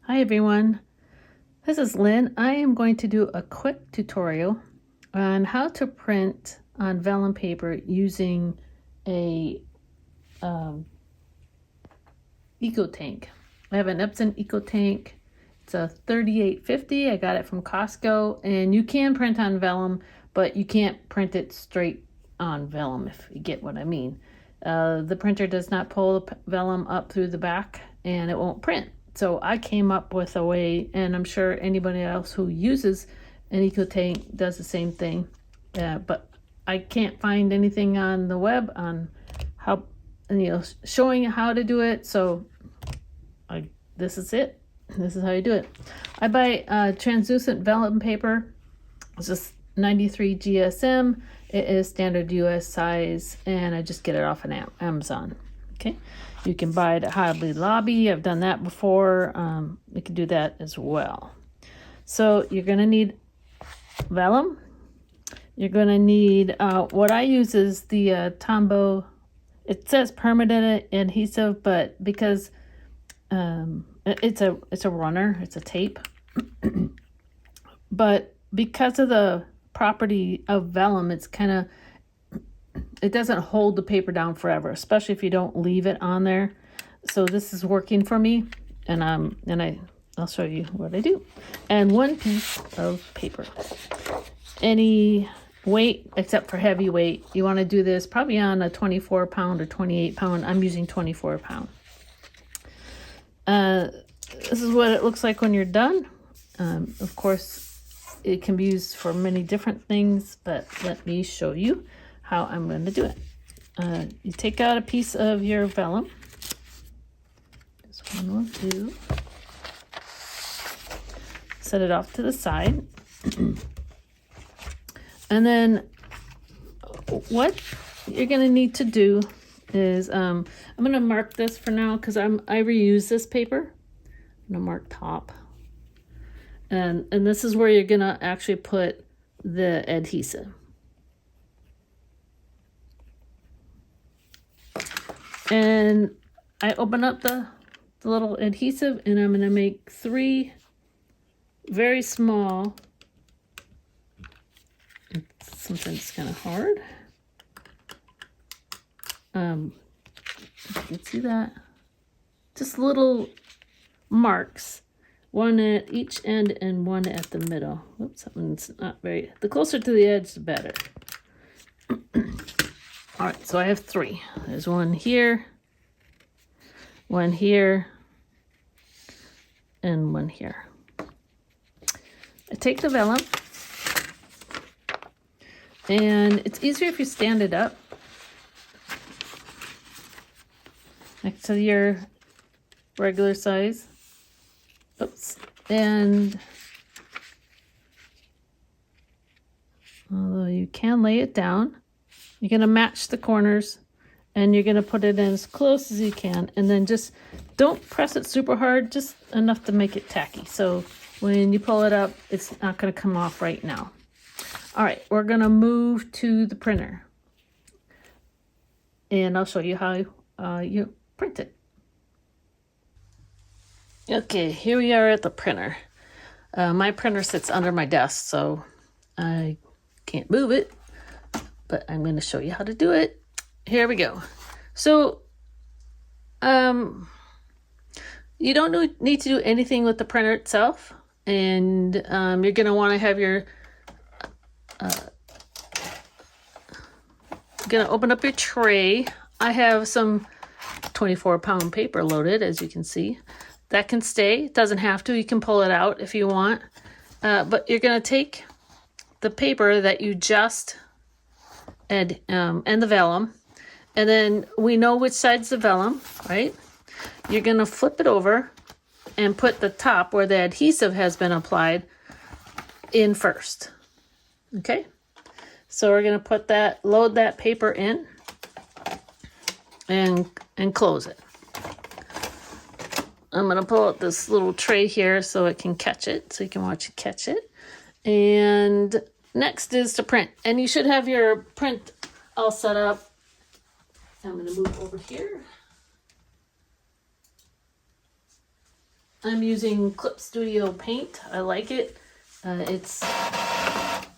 Hi everyone, this is Lynn. I am going to do a quick tutorial on how to print on vellum paper using a Ecotank. I have an Epson Ecotank. It's a 3850. I got it from Costco, and you can print on vellum, but you can't print it straight on vellum, if you get what I mean. The printer does not pull the vellum up through the back and it won't print. So I came up with a way, and I'm sure anybody else who uses an Ecotank does the same thing, but I can't find anything on the web on how, showing how to do it. So this is it. This is how you do it. I buy translucent vellum paper. It's just 93 GSM. It is standard US size, and I just get it off on Amazon. Okay, you can buy it at Hobby Lobby. I've done that before. You can do that as well. So you're going to need vellum. You're going to need what I use is the Tombow. It says permanent adhesive, but because it's a runner, it's a tape. But because of the property of vellum, it doesn't hold the paper down forever, especially if you don't leave it on there. So this is working for me, and I'll show you what I do. And one piece of paper, any weight except for heavy weight. You want to do this probably on a 24 pound or 28 pound. I'm using 24 pound. This is what it looks like when you're done. Of course, it can be used for many different things, but let me show you how I'm going to do it. You take out a piece of your vellum. This one will do. Set it off to the side. And then what you're going to need to do is, I'm going to mark this for now because I reuse this paper. I'm going to mark top. And this is where you're going to actually put the adhesive. And I open up the little adhesive, and I'm going to make 3 very small. Something's kind of hard. You can see that. Just little marks. One at each end and one at the middle. Oops, something's not very... The closer to the edge, the better. All right, so I have 3. There's one here, and one here. I take the vellum, and it's easier if you stand it up next to your regular size. Oops. And although you can lay it down, you're going to match the corners, and you're going to put it in as close as you can, and then just don't press it super hard, just enough to make it tacky. So when you pull it up, it's not going to come off right now. All right, we're going to move to the printer, and I'll show you how you print it. Okay, here we are at the printer. My printer sits under my desk, so I can't move it, but I'm going to show you how to do it. Here we go. So, you don't need to do anything with the printer itself, and you're going to want to have your, going to open up your tray. I have some 24 pound paper loaded, as you can see. That can stay. It doesn't have to. You can pull it out if you want. But you're going to take the paper that you just and the vellum, and then we know which side's the vellum, right? You're going to flip it over and put the top where the adhesive has been applied in first. Okay? So we're going to put that, load that paper in and close it. I'm going to pull out this little tray here so it can catch it, so you can watch it catch it. And next is to print. And you should have your print all set up. I'm going to move over here. I'm using Clip Studio Paint. I like it. It's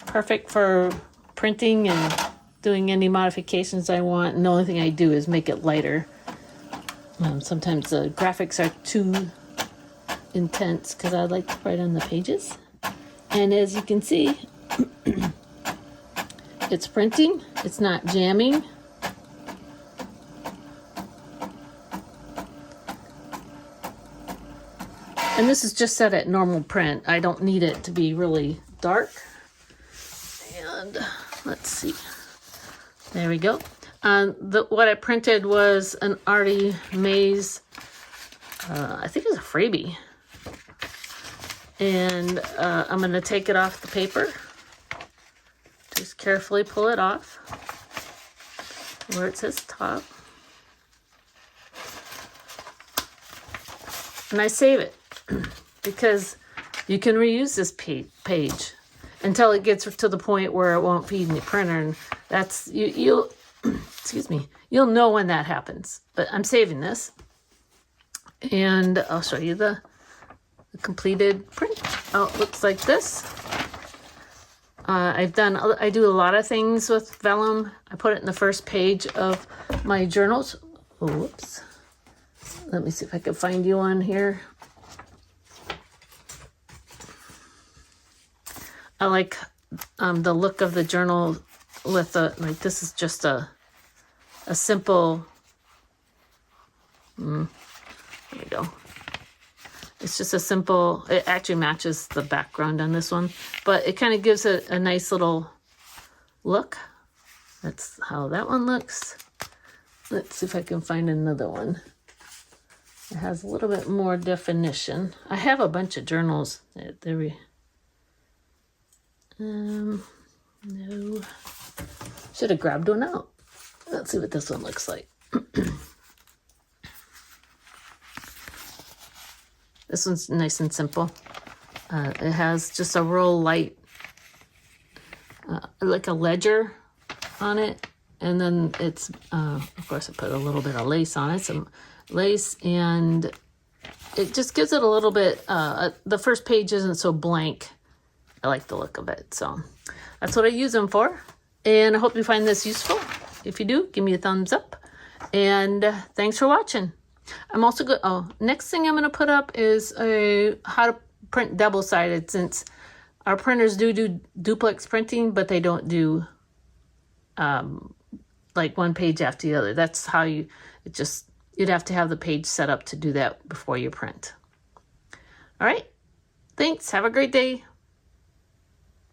perfect for printing and doing any modifications I want. And the only thing I do is make it lighter. Sometimes the graphics are too intense because I like to write on the pages. And as you can see, it's printing. It's not jamming. And this is just set at normal print. I don't need it to be really dark. And let's see. There we go. What I printed was an Artie Mays, I think it was a freebie. And I'm going to take it off the paper. Just carefully pull it off where it says top. And I save it because you can reuse this page until it gets to the point where it won't feed in the printer. And that's, you'll, excuse me, you'll know when that happens. But I'm saving this. And I'll show you the completed print. Oh, it looks like this. I do a lot of things with Vellum. I put it in the first page of my journals. Oh, whoops. Let me see if I can find you one here. I like the look of the journal with like this is just a simple, there we go. It's just a simple, it actually matches the background on this one, but it kind of gives it a nice little look. That's how that one looks. Let's see if I can find another one. It has a little bit more definition. I have a bunch of journals. There we no. Should have grabbed one out. Let's see what this one looks like. This one's nice and simple. It has just a real light, like a ledger on it. And then it's, of course I put a little bit of lace on it, some lace, and it just gives it a little bit, the first page isn't so blank. I like the look of it. So that's what I use them for. And I hope you find this useful. If you do, give me a thumbs up. And thanks for watching. I'm also good. Oh, next thing I'm going to put up is how to print double-sided, since our printers do duplex printing, but they don't do like one page after the other. That's how you'd have to have the page set up to do that before you print. All right. Thanks. Have a great day.